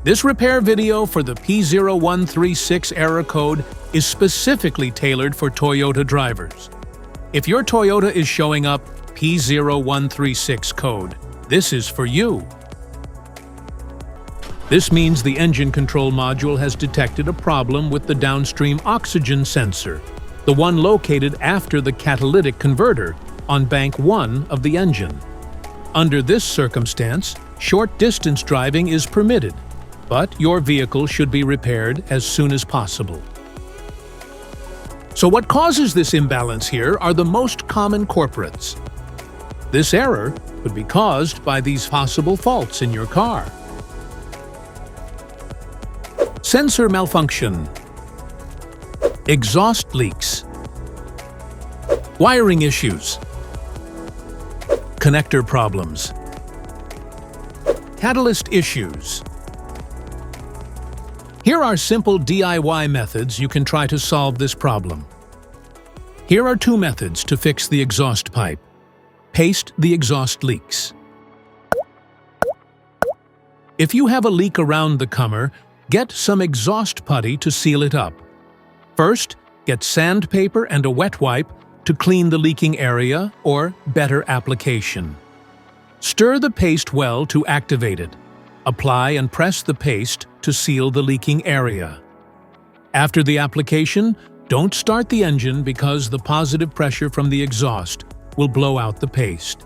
This repair video for the P0136 error code is specifically tailored for Toyota drivers. If your Toyota is showing up P0136 code, this is for you. This means the engine control module has detected a problem with the downstream oxygen sensor, the one located after the catalytic converter on bank 1 of the engine. Under this circumstance, short-distance driving is permitted, but your vehicle should be repaired as soon as possible. So what causes this imbalance here are the most common culprits. This error could be caused by these possible faults in your car. Sensor malfunction, exhaust leaks, wiring issues, connector problems, catalyst issues. Here are simple DIY methods you can try to solve this problem. Here are 2 methods to fix the exhaust pipe. Paste the exhaust leaks. If you have a leak around the comer, get some exhaust putty to seal it up. First, get sandpaper and a wet wipe to clean the leaking area or better application. Stir the paste well to activate it. Apply and press the paste to seal the leaking area. After the application, don't start the engine because the positive pressure from the exhaust will blow out the paste.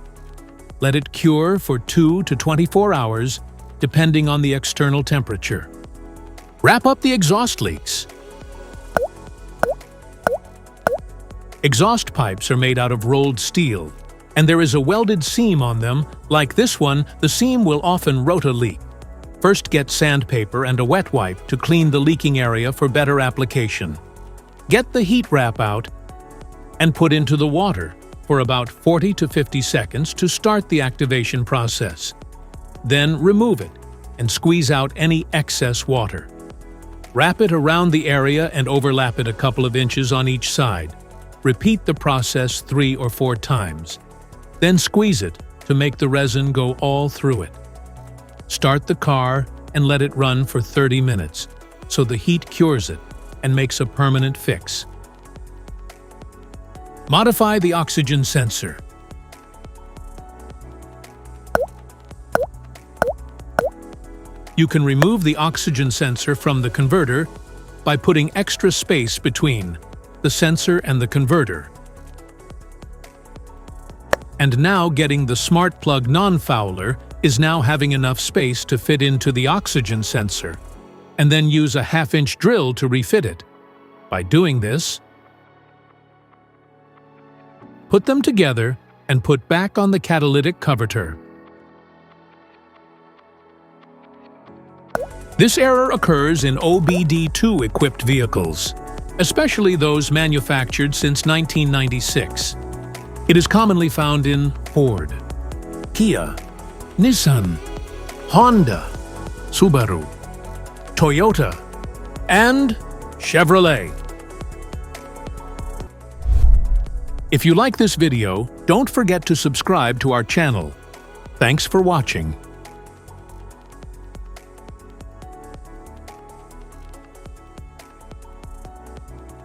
Let it cure for 2 to 24 hours, depending on the external temperature. Wrap up the exhaust leaks. Exhaust pipes are made out of rolled steel, and there is a welded seam on them. Like this one, the seam will often rota leak. First, get sandpaper and a wet wipe to clean the leaking area for better application. Get the heat wrap out and put into the water for about 40 to 50 seconds to start the activation process. Then remove it and squeeze out any excess water. Wrap it around the area and overlap it a couple of inches on each side. Repeat the process 3 or 4 times. Then squeeze it to make the resin go all through it. Start the car and let it run for 30 minutes so the heat cures it and makes a permanent fix. Modify the oxygen sensor. You can remove the oxygen sensor from the converter by putting extra space between the sensor and the converter. And now getting the smart plug non-fouler is now having enough space to fit into the oxygen sensor, and then use a 1/2-inch drill to refit it. By doing this, put them together and put back on the catalytic converter. This error occurs in OBD2 equipped vehicles, especially those manufactured since 1996. It is commonly found in Ford, Kia, Nissan, Honda, Subaru, Toyota, and Chevrolet. If you like this video, don't forget to subscribe to our channel. Thanks for watching.